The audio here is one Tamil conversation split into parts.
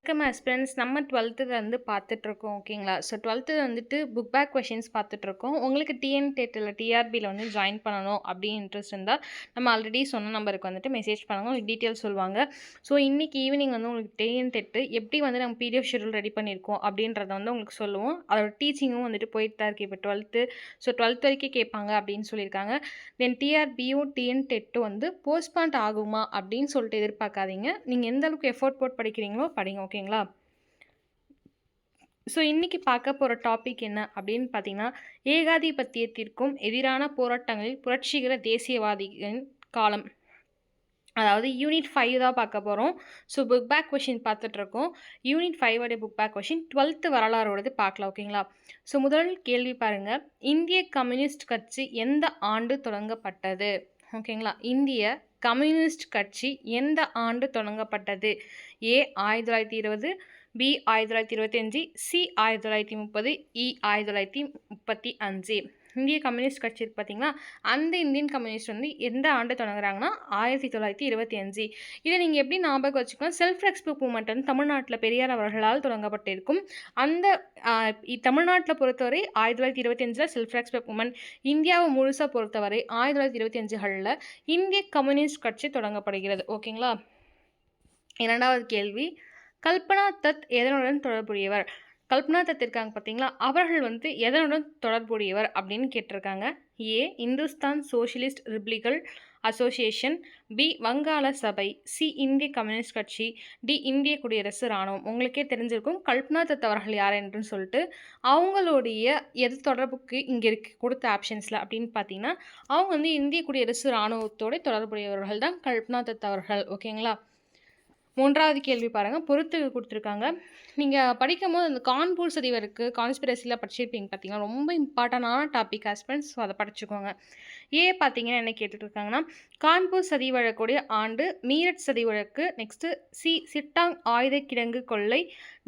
வணக்கம் ஆஸ்பிரண்ட்ஸ். நம்ம 12th வந்து பார்த்துட்ருக்கோம் ஓகேங்களா. ஸோ 12th வந்துட்டு புக் பேக் கொஷின்ஸ் பார்த்துட்ருக்கோம். உங்களுக்கு டிஎன் டெட்டில் டிஆர்பியில் வந்து ஜாயின் பண்ணணும் அப்படின்னு இன்ட்ரெஸ்ட் இருந்தால் நம்ம ஆல்ரெடி சொன்ன நம்பருக்கு வந்துட்டு மெசேஜ் பண்ணுங்க, உங்களுக்கு டீட்டெயில்ஸ் சொல்லுவாங்க. ஸோ இன்றைக்கி ஈவினிங் வந்து உங்களுக்கு டிஎன் டெட்டு எப்படி வந்து நம்ம பிடிஎஃப் ஷெடியூல் ரெடி பண்ணியிருக்கோம் அப்படின்றத வந்து உங்களுக்கு சொல்லுவோம். அதோட டீச்சிங்கும் வந்துட்டு போயிட்டு தான் இருக்குது இப்போ 12th. ஸோ 12th வரைக்கும் கேட்பாங்க அப்படின்னு சொல்லியிருக்காங்க. தென் டிஆர்பியும் டிஎன் டெட்டும் வந்து போஸ்ட்பாண்ட் ஆகுமா அப்படின்னு சொல்லிட்டு எதிர்பார்க்காதீங்க. நீங்கள் எந்த அளவுக்கு எஃபோர்ட் போட்டு படிக்கிறீங்களோ படிங்க ஓகேங்களா. ஸோ இன்றைக்கி பார்க்க போகிற டாபிக் என்ன அப்படின்னு பார்த்தீங்கன்னா, ஏகாதிபத்தியத்திற்கும் எதிரான போராட்டங்களில் புரட்சிகர தேசியவாதிகளின் காலம். அதாவது யூனிட் 5 தான் பார்க்க போகிறோம். ஸோ புக் பேக் கொஷின் பார்த்துட்ருக்கோம். Unit 5 book back question 12th வரலாறோடது பார்க்கலாம் ஓகேங்களா. ஸோ முதல் கேள்வி பாருங்கள், இந்திய கம்யூனிஸ்ட் கட்சி எந்த ஆண்டு தொடங்கப்பட்டது? ஓகேங்களா. இந்திய கம்யூனிஸ்ட் கட்சி எந்த ஆண்டு தொடங்கப்பட்டது? ஏ 1920, பி 1925, சி 1930, இ 1935. இந்திய கம்யூனிஸ்ட் கட்சி இருக்குது பார்த்தீங்களா, அந்த இந்தியன் கம்யூனிஸ்ட் வந்து எந்த ஆண்டு தொடங்குறாங்கன்னா 1925. இதை நீங்கள் எப்படி ஞாபகம் வச்சுக்கணும், செல்ஃப் ரெஸ்பெக்ட் மூவ்மெண்ட் வந்து தமிழ்நாட்டில் பெரியார் அவர்களால் தொடங்கப்பட்டிருக்கும். அந்த தமிழ்நாட்டில் பொறுத்தவரை 1925 செல்ஃப் ரெஸ்பெக்ட் மூவ்மெண்ட், இந்தியாவை முழுசாக பொறுத்தவரை 1925களில் இந்திய கம்யூனிஸ்ட் கட்சி தொடங்கப்படுகிறது ஓகேங்களா. இரண்டாவது கேள்வி, கல்பனா தத் எதனுடன் தொடர்புடையவர்? கல்பனா தத் இருக்காங்க பார்த்தீங்களா, அவர்கள் வந்து எதனுடன் தொடர்புடையவர் அப்படின்னு கேட்டிருக்காங்க. ஏ இந்துஸ்தான் சோஷியலிஸ்ட் ரிபப்ளிகல் அசோசியேஷன், பி வங்காள சபை, சி இந்திய கம்யூனிஸ்ட் கட்சி, டி இந்திய குடியரசு இராணுவம். உங்களுக்கே தெரிஞ்சிருக்கும் கல்பனா தத் அவர்கள் யார் என்றுன்னு சொல்லிட்டு. அவங்களுடைய எது தொடர்புக்கு இங்கே இருக்குது கொடுத்த ஆப்ஷன்ஸில் அப்படின்னு பார்த்தீங்கன்னா, அவங்க வந்து இந்திய குடியரசு இராணுவத்தோட தொடர்புடையவர்கள் தான் கல்பனா தத் அவர்கள் ஓகேங்களா. மூன்றாவது கேள்வி பாருங்கள், பொறுத்து கொடுத்துருக்காங்க. நீங்கள் படிக்கும்போது அந்த கான்பூர் சதிவருக்கு கான்ஸ்பிரசியில் படிச்சிருப்பீங்க பார்த்தீங்கன்னா, ரொம்ப இம்பார்ட்டண்டான டாபிக் ஆஸ்பிரண்ட்ஸ். ஸோ அதை படிச்சுக்கோங்க. ஏ பார்த்தீங்கன்னா என்ன கேட்டுட்ருக்காங்கன்னா, கான்பூர் சதி வழக்குடைய ஆண்டு, மீரட் சதி வழக்கு, நெக்ஸ்ட்டு சி சிட்டாங் ஆயுத கிடங்கு கொள்ளை,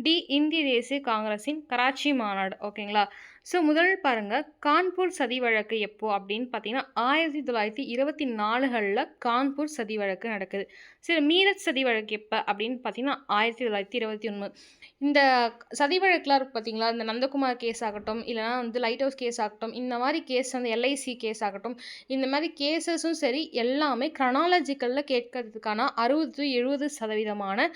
டி இந்திய தேசிய காங்கிரஸின் கராச்சி மாநாடு ஓகேங்களா. ஸோ முதல் பாருங்கள், கான்பூர் சதி வழக்கு எப்போ அப்படின்னு பார்த்தீங்கன்னா 1924களில் கான்பூர் சதி வழக்கு நடக்குது. சரி, மீரட் சதி வழக்கு எப்போ அப்படின்னு பார்த்தீங்கன்னா 1921. இந்த சதி வழக்குலாம் இருக்குது பார்த்தீங்களா, இந்த நந்தகுமார் கேஸ் ஆகட்டும், இல்லைனா வந்து லைட் ஹவுஸ் கேஸ் ஆகட்டும், இந்த மாதிரி கேஸ் வந்து எல்ஐசி கேஸ் ஆகட்டும், இந்த மாதிரி கேஸஸும் சரி எல்லாமே க்ரனாலஜிக்கலில் கேட்கறதுக்கான 60-70%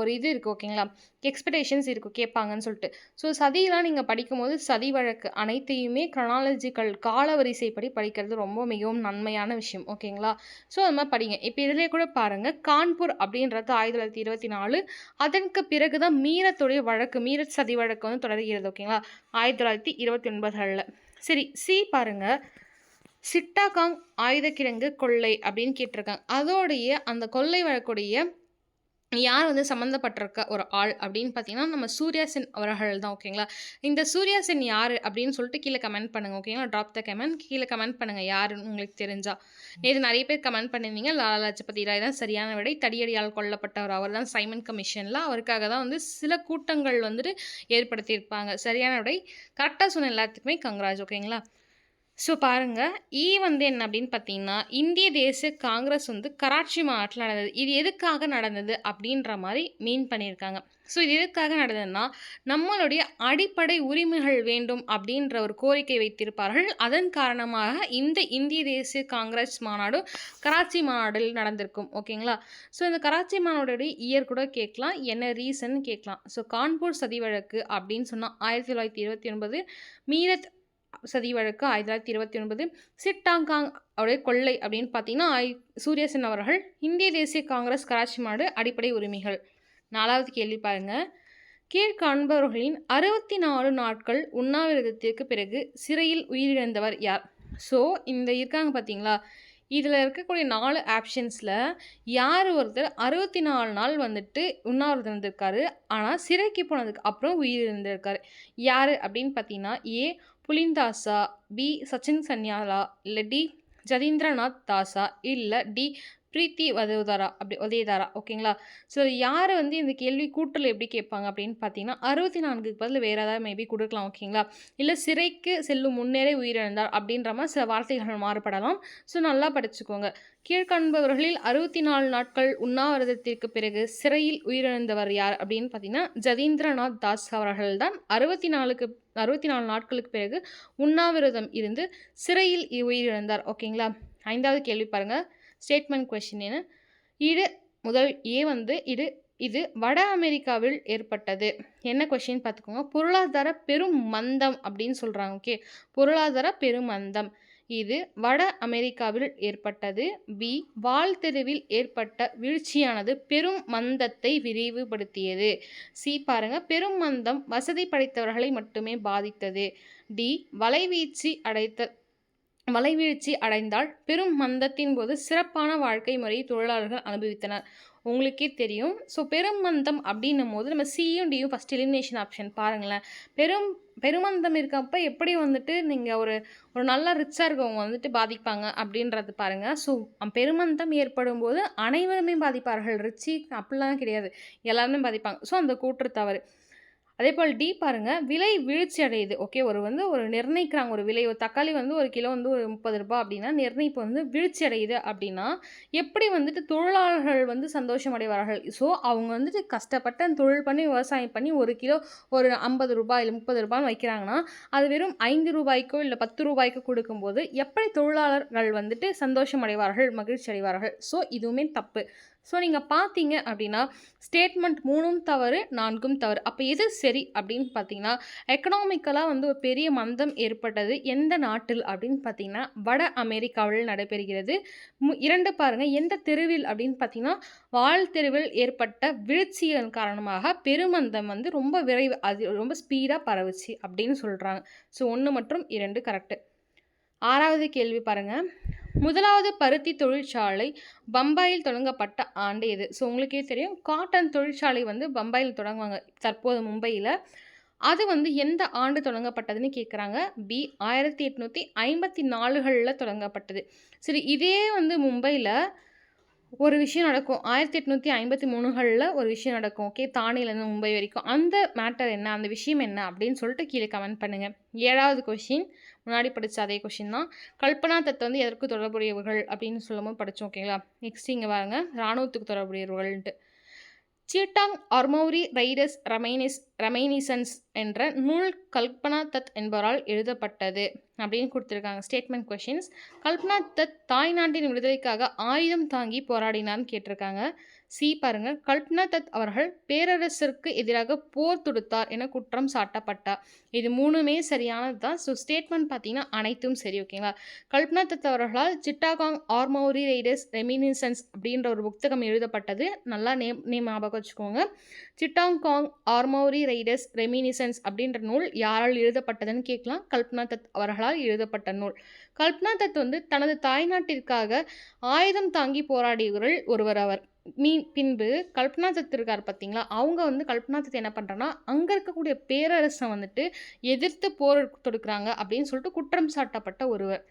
ஒரு இது இருக்குது ஓகேங்களா, எக்ஸ்பெக்டேஷன்ஸ் இருக்கும் கேட்பாங்கன்னு சொல்லிட்டு. ஸோ சதியெலாம் நீங்கள் படிக்கும்போது சதி வழக்கு அனைத்தையுமே க்ரனாலஜிக்கல் காலவரிசைப்படி படிக்கிறது ரொம்ப மிகவும் நன்மையான விஷயம் ஓகேங்களா. ஸோ அது மாதிரி படிங்க. இப்போ இதிலே கூட பாருங்கள், கான்பூர் அப்படின்றது 1924, அதற்கு பிறகு தான் மீரத்துடைய வழக்கு, மீரட் சதி வழக்கு வந்து தொடர்கிறது ஓகேங்களா 1929களில். சரி, சி பாருங்கள், சிட்டாகாங் ஆயுத கிடங்கு கொள்ளை அப்படின்னு கேட்டிருக்காங்க. அதோடைய அந்த கொள்ளை வழக்குடைய யார் வந்து சம்மந்தப்பட்டிருக்க ஒரு ஆள் அப்படின்னு பார்த்தீங்கன்னா, நம்ம சூர்யா சென் அவர்கள் தான் ஓகேங்களா. இந்த சூர்யா சென் யார் அப்படின்னு சொல்லிட்டு கீழே கமெண்ட் பண்ணுங்கள் ஓகேங்களா. ட்ராப் த கமெண்ட், கீழே கமெண்ட் பண்ணுங்கள் யாருன்னு உங்களுக்கு தெரிஞ்சா. நேற்று நிறைய பேர் கமெண்ட் பண்ணியிருந்தீங்க, லாலா லஜபதி ராய் தான் சரியான விடை, தடியடியால் கொல்லப்பட்டவர் அவர் தான், சைமன் கமிஷனில் அவருக்காக தான் வந்து சில கூட்டங்கள் வந்துட்டு ஏற்படுத்தியிருப்பாங்க. சரியான விடை, கரெக்டாக சொன்ன எல்லாத்துக்குமே கங்க்ராஜ் ஓகேங்களா. ஸோ பாருங்கள், ஈ வந்து என்ன அப்படின்னு பார்த்தீங்கன்னா, இந்திய தேசிய காங்கிரஸ் வந்து கராச்சி மாநாட்டில் நடந்தது. இது எதுக்காக நடந்தது அப்படின்ற மாதிரி மீன் பண்ணியிருக்காங்க. ஸோ இது எதுக்காக நடந்ததுன்னா, நம்மளுடைய அடிப்படை உரிமைகள் வேண்டும் அப்படின்ற ஒரு கோரிக்கை வைத்திருப்பார்கள். அதன் காரணமாக இந்த இந்திய தேசிய காங்கிரஸ் மாநாடு கராச்சி மாநாட்டில் நடந்திருக்கும் ஓகேங்களா. ஸோ இந்த கராச்சி மாநாடுடைய இயர் கூட கேட்கலாம், என்ன ரீசன் கேட்கலாம். ஸோ கான்பூர் சதி வழக்கு அப்படின்னு சொன்னால் 1929, மீரட் சதி வழக்கு 1929, சிட்டாங்காங் அவருடைய கொள்ளை அப்படின்னு பார்த்தீங்கன்னா சூர்யா சென் அவர்கள், இந்திய தேசிய காங்கிரஸ் கராச்சி மாநாடு அடிப்படை உரிமைகள். நாலாவது கேள்வி பாருங்கள், கீழ்காண்பவர்களின் 64 நாட்கள் உண்ணாவிரதத்திற்கு பிறகு சிறையில் உயிரிழந்தவர் யார்? ஸோ இந்த இருக்காங்க பார்த்தீங்களா, இதில் இருக்கக்கூடிய 4 ஆப்ஷன்ஸில் யார் ஒருத்தர் 64 நாள் வந்துட்டு உண்ணாவிரதம் இருந்திருக்காரு, ஆனால் சிறைக்கு போனதுக்கு அப்புறம் உயிரிழந்திருக்காரு யார் அப்படின்னு பார்த்தீங்கன்னா, ஏ புலிந்தாசா, பி சச்சின் சன்யாலா, இல்லை டி ஜதீந்திரநாத் தாஸா, இல்லை டி பிரீத்தி வதேதாரா ஓகேங்களா. ஸோ யார் வந்து இந்த கேள்வி கூட்டல் எப்படி கேட்பாங்க அப்படின்னு பார்த்தீங்கன்னா 64க்கு பதில் வேறு ஏதாவது மேபி கொடுக்கலாம் ஓகேங்களா. இல்லை சிறைக்கு செல்லும் முன்னரே உயிரிழந்தார் அப்படின்ற மாதிரி சில வார்த்தைகள் மாறுபடலாம். ஸோ நல்லா படிச்சுக்கோங்க. கீழ்காண்பவர்களில் 64 நாட்கள் உண்ணாவிரதத்திற்கு பிறகு சிறையில் உயிரிழந்தவர் யார் அப்படின்னு பார்த்தீங்கன்னா ஜதீந்திரநாத் தாஸ் அவர்கள் தான் 64 நாட்களுக்கு பிறகு உண்ணாவிரதம் இருந்து சிறையில் உயிரிழந்தார் ஓகேங்களா. 5வது கேள்வி பாருங்கள். ஸ்டேட்மெண்ட் கொஸ்டின் என்ன? முதல் ஏ வந்து இது வட அமெரிக்காவில் ஏற்பட்டது. என்ன கொஸ்டின் பார்த்துக்கோங்க. பொருளாதார பெரும் மந்தம் அப்படின்னு சொல்கிறாங்க. ஓகே, பொருளாதார பெருமந்தம் இது வட அமெரிக்காவில் ஏற்பட்டது. பி வாழ்த்தெருவில் ஏற்பட்ட வீழ்ச்சியானது பெரும் மந்தத்தை விரிவுபடுத்தியது. சி பாருங்க, பெரும் மந்தம் வசதி படைத்தவர்களை மட்டுமே பாதித்தது. டி வலைவீழ்ச்சி அடைந்தால் பெரும் மந்தத்தின் போது சிறப்பான வாழ்க்கை முறையை தொழிலாளர்கள் அனுபவித்தனர். உங்களுக்கே தெரியும். ஸோ பெரும் மந்தம் அப்படின்னும் போது நம்ம சியும் டியும் ஃபஸ்ட் எலிமினேஷன் ஆப்ஷன் பாருங்களேன். பெருமந்தம் இருக்கப்போ எப்படி வந்துட்டு நீங்கள் ஒரு நல்லா ரிச்சாக இருக்கவங்க வந்துட்டு பாதிப்பாங்க அப்படின்றது பாருங்கள். ஸோ பெருமந்தம் ஏற்படும் போது அனைவருமே பாதிப்பார்கள். ரிச்சி அப்படிலாம் கிடையாது, எல்லாருமே பாதிப்பாங்க. ஸோ அந்த கூற்று தவறு. அதே போல் டி பாருங்கள், விலை வீழ்ச்சி அடையுது. ஓகே, ஒரு நிர்ணயிக்கிறாங்க ஒரு விலை. ஒரு தக்காளி வந்து ஒரு கிலோ வந்து ஒரு 30 ரூபாய் அப்படின்னா நிர்ணயிப்பு வந்து வீழ்ச்சி அடையுது அப்படின்னா எப்படி வந்துட்டு தொழிலாளர்கள் வந்து சந்தோஷம் அடைவார்கள். ஸோ அவங்க வந்துட்டு கஷ்டப்பட்டு தொழில் பண்ணி விவசாயம் பண்ணி ஒரு கிலோ ஒரு 50 ரூபாய் இல்லை 30 ரூபான்னு வைக்கிறாங்கன்னா அது வெறும் 5 ரூபாய்க்கோ இல்லை 10 ரூபாய்க்கோ கொடுக்கும்போது எப்படி தொழிலாளர்கள் வந்துட்டு சந்தோஷம் அடைவார்கள், மகிழ்ச்சி அடைவார்கள். ஸோ இதுவுமே தப்பு. ஸோ நீங்கள் பார்த்தீங்க அப்படின்னா ஸ்டேட்மெண்ட் 3ம் தவறு, 4ம் தவறு. அப்போ எது சரி அப்படின்னு பார்த்தீங்கன்னா எக்கனாமிக்கலாக வந்து ஒரு பெரிய மந்தம் ஏற்பட்டது எந்த நாட்டில் அப்படின்னு பார்த்தீங்கன்னா வட அமெரிக்காவில் நடைபெறுகிறது. 2 பாருங்கள், எந்த தெருவில் அப்படின்னு பார்த்தீங்கன்னா வாழ்த்தெருவில் ஏற்பட்ட வீழ்ச்சியின் காரணமாக பெருமந்தம் வந்து அது ரொம்ப ஸ்பீடாக பரவுச்சு அப்படின்னு சொல்கிறாங்க. ஸோ 1 மற்றும் 2 கரெக்டு. 6வது கேள்வி பாருங்கள். முதலாவது பருத்தி தொழிற்சாலை பம்பாயில் தொடங்கப்பட்ட ஆண்டு எது? ஸோ உங்களுக்கே தெரியும், காட்டன் தொழிற்சாலை வந்து பம்பாயில் தொடங்குவாங்க தற்போது மும்பையில். அது வந்து எந்த ஆண்டு தொடங்கப்பட்டதுன்னு கேட்குறாங்க. பி 1854களில் தொடங்கப்பட்டது. சரி, இதே வந்து மும்பையில் ஒரு விஷயம் நடக்கும். 1853களில் ஒரு விஷயம் நடக்கும். ஓகே, தானேலேருந்து மும்பை வரைக்கும். அந்த மேட்டர் என்ன, அந்த விஷயம் என்ன அப்படின்னு சொல்லிட்டு கீழே கமெண்ட் பண்ணுங்கள். 7வது கொஷின் முன்னாடி படித்த அதே கொஷின் தான். கல்பனா தத் வந்து எதற்கு தொடர்புடையவர்கள் அப்படின்னு சொல்லும்போது படித்தோம் ஓகேங்களா. நெக்ஸ்ட் இங்கே பாருங்க, இராணுவத்துக்கு தொடர்புடையவர்கள்ன்ட்டு. சீட்டாங் ஆர்மௌரி ரைடர்ஸ் ரெமைனிசன்ஸ் என்ற நூல் கல்பனா தத் என்பவரால் எழுதப்பட்டது அப்படின்னு கொடுத்துருக்காங்க. Statement questions. கல்பனா தத் தாய்நாட்டின் விடுதலைக்காக ஆயுதம் தாங்கி போராடினார்னு கேட்டிருக்காங்க. சி பாருங்கள், கல்பனா தத் அவர்கள் பேரரசருக்கு எதிராக போர் தொடுத்தார் என குற்றம் சாட்டப்பட்டார். இது 3மே சரியானது தான். ஸோ ஸ்டேட்மெண்ட் பார்த்தீங்கன்னா அனைத்தும் சரி ஓகேங்களா. கல்பனா தத் அவர்களால் சிட்டாகாங் ஆர்மௌரி ரைடர்ஸ் ரெமினிசன்ஸ் அப்படின்ற ஒரு புத்தகம் எழுதப்பட்டது. நல்லா நேம் ஞாபகம் வச்சுக்கோங்க. சிட்டாகாங் ஆர்மௌரி ரைடர்ஸ் ரெமினிசன்ஸ் அப்படின்ற நூல் யாரால் எழுதப்பட்டதுன்னு கேட்கலாம். கல்பனா தத் அவர்களால் எழுதப்பட்ட நூல். கல்பனா தத் வந்து தனது தாய்நாட்டிற்காக ஆயுதம் தாங்கி போராடியவர்கள் ஒருவர் அவர். பின்பு கல்பனா தத் இருக்கார் பார்த்தீங்களா, அவங்க வந்து கல்பனா தத் என்ன பண்ணுறாங்கன்னா அங்கே இருக்கக்கூடிய பேரரசை வந்துட்டு எதிர்த்து போர் தொடுக்கிறாங்க அப்படின்னு சொல்லிட்டு குற்றம் சாட்டப்பட்ட ஒருவர்.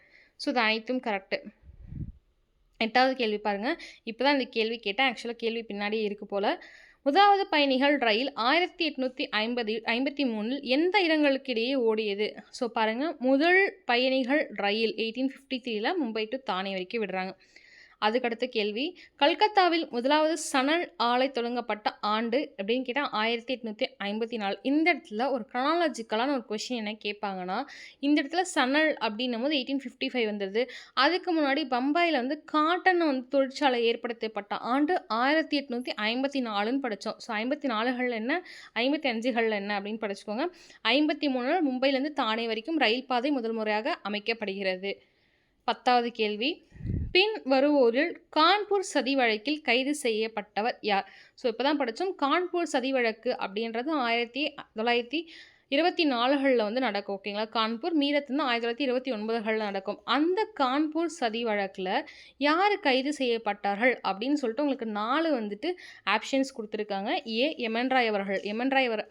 ஸோ இது அனைத்தும் கரெக்டு. 8வது கேள்வி பாருங்கள். இப்போ தான் இந்த கேள்வி கேட்டேன். ஆக்சுவலாக கேள்வி பின்னாடியே இருக்கு போல். முதலாவது பயணிகள் ரயில் 1853 எந்த இடங்களுக்கு இடையே ஓடியது? ஸோ பாருங்கள், முதல் பயணிகள் ரயில் 1853 மும்பை டு தானே வரைக்கும் விடுறாங்க. அதுக்கடுத்த கேள்வி, கல்கத்தாவில் முதலாவது சணல் ஆலை தொடங்கப்பட்ட ஆண்டு அப்படின்னு கேட்டால் 1854. இந்த இடத்துல ஒரு க்ரானாலஜிக்கலான ஒரு கொஷின் என்ன கேட்பாங்கன்னா, இந்த இடத்துல சணல் அப்படின்னும் போது 1855 வந்தது. அதுக்கு முன்னாடி பம்பாயில் வந்து காட்டன் வந்து தொழிற்சாலை ஏற்படுத்தப்பட்ட ஆண்டு 1854ன்னு படித்தோம். ஸோ 54கள் என்ன, 55கள் என்ன அப்படின்னு படிச்சுக்கோங்க. 53 மும்பையிலேருந்து தானே வரைக்கும் ரயில் பாதை முதல் முறையாக அமைக்கப்படுகிறது. 10வது கேள்வி, பின் வருவோரில் கான்பூர் சதி வழக்கில் கைது செய்யப்பட்டவர் யார்? ஸோ இப்போ தான் படித்தோம். கான்பூர் சதி வழக்கு அப்படின்றது 1924களில் வந்து நடக்கும் ஓகேங்களா. கான்பூர் மீரத் வந்து 1929களில் நடக்கும். அந்த கான்பூர் சதி வழக்கில் யார் கைது செய்யப்பட்டார்கள் அப்படின்னு சொல்லிட்டு உங்களுக்கு 4 வந்துட்டு ஆப்ஷன்ஸ் கொடுத்துருக்காங்க. ஏ எமன் ராய்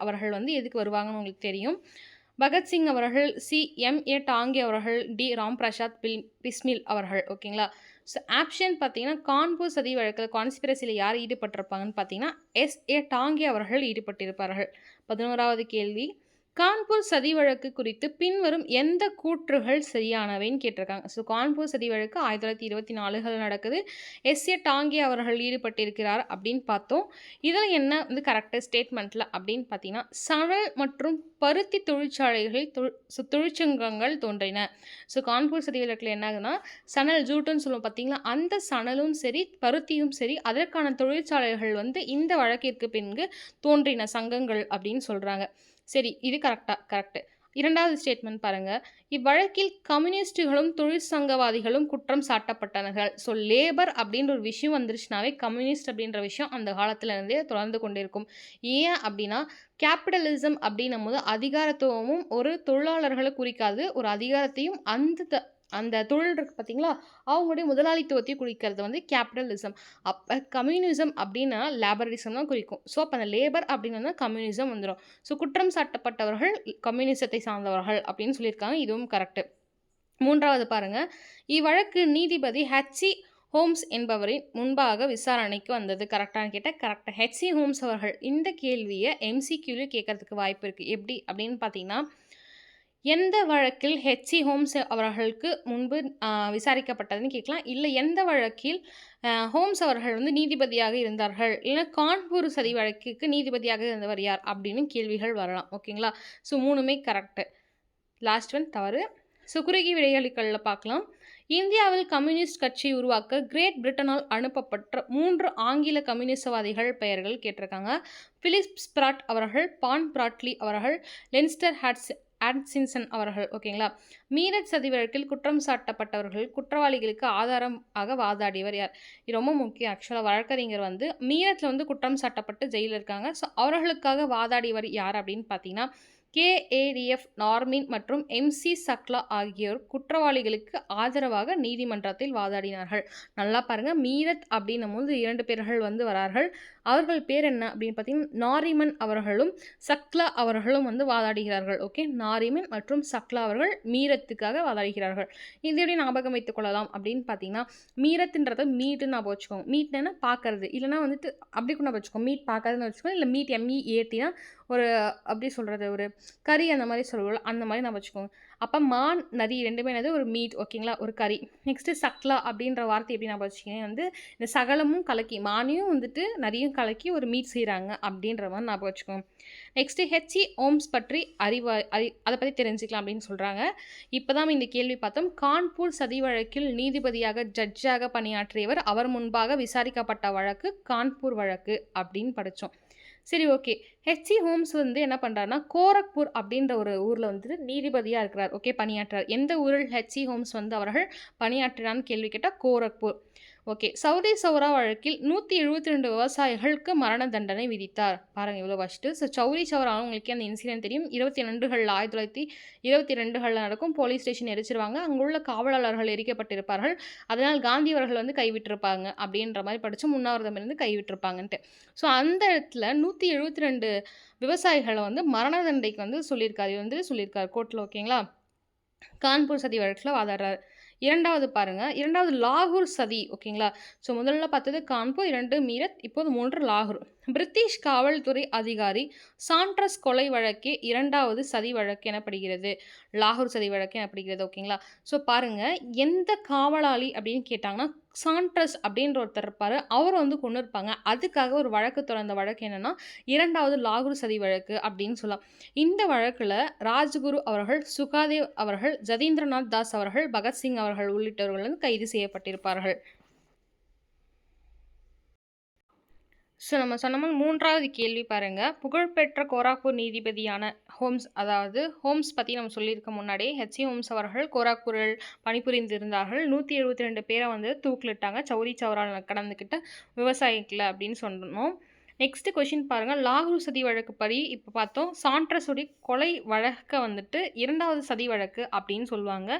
அவர்கள் வந்து எதுக்கு வருவாங்கன்னு உங்களுக்கு தெரியும். பகத்சிங் அவர்கள், சி எம் ஏ டாங்கே அவர்கள், டி ராம் பிரசாத் பிஸ்மில் அவர்கள் ஓகேங்களா. ஸோ ஆப்ஷன் பார்த்தீங்கன்னா, கான்பூர் சதி வழக்கில் கான்ஸ்பிரசியில் யார் ஈடுபட்டிருப்பாங்கன்னு பார்த்தீங்கன்னா, எஸ்.ஏ. டாங்கே அவர்கள் ஈடுபட்டிருப்பார்கள். 11வது கேள்வி, கான்பூர் சதி வழக்கு குறித்து பின்வரும் எந்த கூற்றுகள் சரியானவைன்னு கேட்டிருக்காங்க. ஸோ கான்பூர் சதி வழக்கு 1924 நடக்குது. எஸ்.ஏ. டாங்கே அவர்கள் ஈடுபட்டிருக்கிறார் அப்படின்னு பார்த்தோம். இதில் என்ன வந்து கரெக்டு ஸ்டேட்மெண்ட்டில் அப்படின்னு பார்த்தீங்கன்னா, சணல் மற்றும் பருத்தி தொழிற்சாலைகளில் தொழிற்சங்கங்கள் தோன்றின. ஸோ கான்பூர் சதி வழக்கில் என்ன ஆகுதுன்னா, சணல் ஜூட்டுன்னு சொல்லுவோம் பார்த்தீங்களா, அந்த சணலும் சரி பருத்தியும் சரி அதற்கான தொழிற்சாலைகள் வந்து இந்த வழக்கிற்கு பின்பு தோன்றின சங்கங்கள் அப்படின்னு சொல்கிறாங்க. சரி, இது கரெக்டு. 2வது ஸ்டேட்மெண்ட் பாருங்க. இவ்வழக்கில் கம்யூனிஸ்டுகளும் தொழிற்சங்கவாதிகளும் குற்றம் சாட்டப்பட்டனர்கள். ஸோ லேபர் அப்படின்ற ஒரு விஷயம் வந்துருச்சுனாவே கம்யூனிஸ்ட் அப்படின்ற விஷயம் அந்த காலத்துல இருந்தே தொடர்ந்து கொண்டிருக்கும். ஏன் அப்படின்னா, கேபிட்டலிசம் அப்படின்னும் போது அதிகாரத்துவமும் ஒரு தொழிலாளர்களை குறிக்காது, ஒரு அதிகாரத்தையும் அந்த தொழில் இருக்குது பார்த்தீங்களா, அவங்களுடைய முதலாளித்துவத்தையும் குறிக்கிறது வந்து கேபிட்டலிசம். அப்போ கம்யூனிசம் அப்படின்னா லேபரிசம் தான் குறிக்கும். ஸோ அப்போ அந்த லேபர் அப்படின்னு கம்யூனிசம் வந்துடும். ஸோ குற்றம் சாட்டப்பட்டவர்கள் கம்யூனிசத்தை சார்ந்தவர்கள் அப்படின்னு சொல்லியிருக்காங்க. இதுவும் கரெக்டு. 3வது பாருங்க. இவ்வழக்கு நீதிபதி ஹெச்.சி. ஹோம்ஸ் என்பவரின் முன்பாக விசாரணைக்கு வந்தது. கரெக்டானு கேட்டால் கரெக்டாக. ஹெச்.சி. ஹோம்ஸ் அவர்கள். இந்த கேள்வியை எம்சிக்யூவில் கேட்கறதுக்கு வாய்ப்பு இருக்குது. எப்படி அப்படின்னு பார்த்தீங்கன்னா, எந்த வழக்கில் ஹெச்.சி. ஹோம்ஸ் அவர்களுக்கு முன்பு விசாரிக்கப்பட்டதுன்னு கேட்கலாம். இல்லை எந்த வழக்கில் ஹோம்ஸ் அவர்கள் வந்து நீதிபதியாக இருந்தார்கள், இல்லை கான்பூர் சதி வழக்குக்கு நீதிபதியாக இருந்தவர் யார் அப்படின்னு கேள்விகள் வரலாம். ஓகேங்களா? ஸோ 3மே கரெக்டு. லாஸ்ட் ஒன் தவறு. ஸோ குறுகிய விடைகளில் பார்க்கலாம். இந்தியாவில் கம்யூனிஸ்ட் கட்சி உருவாக்க கிரேட் பிரிட்டனால் அனுப்பப்பட்ட 3 ஆங்கில கம்யூனிசவாதிகள் பெயர்கள் கேட்டிருக்காங்க. பிலிப் ஸ்ப்ராட் அவர்கள், பான் பிராட்லி அவர்கள், லென்ஸ்டர் ஆட்சின்சன் அவர்கள். ஓகேங்களா? மீரட் சதி வழக்கில் குற்றம் சாட்டப்பட்டவர்கள் குற்றவாளிகளுக்கு ஆதாரமாக வாதாடியவர் யார்? இது ரொம்ப முக்கியம். ஆக்சுவலாக வழக்கறிஞர் வந்து மீரத்தில் வந்து குற்றம் சாட்டப்பட்டு ஜெயிலில் இருக்காங்க. ஸோ அவர்களுக்காக வாதாடியவர் யார் அப்படின்னு பார்த்தீங்கன்னா, KADF நார்மின் மற்றும் MC சக்லா ஆகியோர் குற்றவாளிகளுக்கு ஆதரவாக நீதிமன்றத்தில் வாதாடினார்கள். நல்லா பாருங்கள், மீரத் அப்படின்னும் போது 2 பேர்கள் வந்து வரார்கள். அவர்கள் பேர் என்ன அப்படின்னு பார்த்தீங்கன்னா, நாரிமன் அவர்களும் சக்லா அவர்களும் வந்து வாதாடுகிறார்கள். ஓகே, நாரிமன் மற்றும் சக்லா அவர்கள் மீரத்துக்காக வாதாடுகிறார்கள். இது எப்படி ஞாபகம் வைத்துக் கொள்ளலாம் அப்படின்னு பார்த்தீங்கன்னா, மீரத்துன்றதை மீட்டுன்னு ஞாபகம் வச்சுக்கோங்க. மீட்னா பார்க்கறது, இல்லைனா வந்துட்டு அப்படி கூட வச்சுக்கோங்க. மீட் பார்க்கறதுன்னு வச்சுக்கோங்க. இல்லை மீட் MEATனா ஒரு அப்படி சொல்கிறது ஒரு கறி அந்த மாதிரி சொல்லுவோம், அந்த மாதிரி நான் வச்சுக்கோங்க. அப்போ மான் நரி 2மே என்னது ஒரு மீட். ஓகேங்களா? ஒரு கறி. நெக்ஸ்ட்டு சக்லா அப்படின்ற வார்த்தை எப்படி நான் வச்சுக்கேன் வந்து இந்த சகலமும் கலக்கி மானையும் வந்துட்டு நரியும் கலக்கி ஒரு மீட் செய்கிறாங்க அப்படின்ற மாதிரி ஞாபகம் வச்சுக்கோங்க. நெக்ஸ்ட்டு ஹெச்.சி. ஹோம்ஸ் பற்றி அதை பற்றி தெரிஞ்சுக்கலாம் அப்படின்னு சொல்கிறாங்க. இப்போ தான் இந்த கேள்வி பார்த்தோம். கான்பூர் சதி வழக்கில் நீதிபதியாக ஜட்ஜாக பணியாற்றியவர், அவர் முன்பாக விசாரிக்கப்பட்ட வழக்கு கான்பூர் வழக்கு அப்படின்னு படித்தோம். சரி, ஓகே. ஹெச்.சி. ஹோம்ஸ் வந்து என்ன பண்ணுறாருனா, கோரக்பூர் அப்படின்ற ஒரு ஊரில் வந்துட்டு நீதிபதியாக இருக்கிறார். ஓகே, பணியாற்றுறார். எந்த ஊரில் ஹெச்.சி. ஹோம்ஸ் வந்து அவர்கள் பணியாற்றினான்னு கேள்வி கேட்டால் கோரக்பூர். ஓகே, சௌரி சௌரா வழக்கில் 172 விவசாயிகளுக்கு மரண தண்டனை விதித்தார். பாருங்கள் இவ்வளோ ஃபஸ்ட்டு. ஸோ சௌரி சௌரா உங்களுக்கு அந்த இன்சிடென்ட் தெரியும். 22களில் 1922களில் நடக்கும். போலீஸ் ஸ்டேஷன் எரிச்சிருவாங்க. அங்குள்ள காவலாளர்கள் எரிக்கப்பட்டிருப்பார்கள். அதனால் காந்தி அவர்கள் வந்து கைவிட்டிருப்பாங்க அப்படின்ற மாதிரி படித்து உண்ணாவிரதமிருந்து கைவிட்டிருப்பாங்கன்ட்டு. ஸோ அந்த இடத்துல 172 விவசாயிகளை வந்து மரண தண்டனைக்கு வந்து சொல்லியிருக்காரு கோர்ட்டில். ஓகேங்களா? கான்பூர் சதி வழக்கில் வாதாடுறாரு. 2வது பாருங்க. 2வது லாகூர் சதி. ஓகேங்களா? ஸோ முதல்ல பார்த்தது கான்பூர், 2 மீரட், இப்போது 3 லாகூர். பிரிட்டிஷ் காவல்துறை அதிகாரி சாண்ட்ரஸ் கொலை வழக்கே 2வது சதி வழக்கு எனப்படுகிறது. லாகூர் சதி வழக்கு எனப்படுகிறது. ஓகேங்களா? ஸோ பாருங்கள், எந்த காவலாளி அப்படின்னு கேட்டாங்கன்னா, சாண்ட்ரஸ் அப்படின்ற ஒருத்தர் இருப்பார். அவர் வந்து கொண்டு இருப்பாங்க. அதுக்காக ஒரு வழக்கு தொடர்ந்த வழக்கு என்னென்னா 2வது லாகூர் சதி வழக்கு அப்படின்னு சொல்லலாம். இந்த வழக்கில் ராஜ்குரு அவர்கள், சுகாதேவ் அவர்கள், ஜதீந்திரநாத் தாஸ் அவர்கள், பகத்சிங் அவர்கள் உள்ளிட்டவர்கள் வந்து கைது செய்யப்பட்டிருப்பார்கள். ஸோ நம்ம சொன்ன மாதிரி 3வது கேள்வி பாருங்கள். புகழ்பெற்ற கோராக்பூர் நீதிபதியான ஹோம்ஸ், அதாவது ஹோம்ஸ் பற்றி நம்ம சொல்லியிருக்க முன்னாடியே ஹெச்.சி. ஹோம்ஸ் அவர்கள் கோராக்பூரில் பணிபுரிந்திருந்தார்கள். 172 பேரை வந்து தூக்கிலிட்டாங்க சௌரி சௌராவில் கடந்துக்கிட்ட விவசாயிகளை அப்படின்னு சொன்னோம். நெக்ஸ்ட் கொஷின் பாருங்க. லாகூர் சதி வழக்கு படி இப்ப பார்த்தோம். சாண்ட்ரஸுடைய கொலை வழக்க வந்துட்டு 2வது சதி வழக்கு அப்படின்னு சொல்லுவாங்க.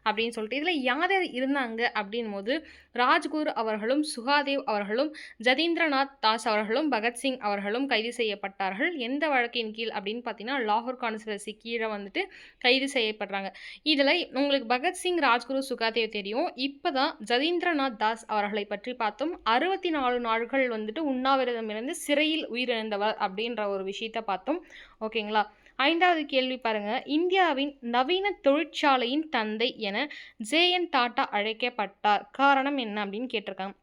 அப்படின்னு சொல்லிட்டு இதுல யார் யார் இருந்தாங்க அப்படின்போது ராஜ்குரு அவர்களும், சுகாதேவ் அவர்களும், ஜதீந்திரநாத் தாஸ் அவர்களும், பகத்சிங் அவர்களும் கைது செய்யப்பட்டார்கள். எந்த வழக்கின் கீழ் அப்படின்னு பார்த்தீங்கன்னா லாகூர் கான்ஸ்பிரசி கீழே வந்துட்டு கைது செய்யப்படுறாங்க. இதுல உங்களுக்கு பகத்சிங், ராஜ்குரு, சுகாதேவ் தெரியும். இப்பதான் ஜதீந்திரநாத் தாஸ் அவர்களை பற்றி பார்த்தோம். 64 நாட்கள் வந்துட்டு உண்ணாவிரதம் இருந்து சிறையில் உயிரிழந்தவர் அப்படின்ற ஒரு விஷயத்த பார்த்தோம். ஓகேங்களா? 5வது கேள்வி பாருங்க. இந்தியாவின் நவீன தொழிற்சாலையின் தந்தை என ஜே.என். டாட்டா அழைக்கப்பட்டார். காரணம் என்ன அப்படின்னு கேட்டிருக்காங்க.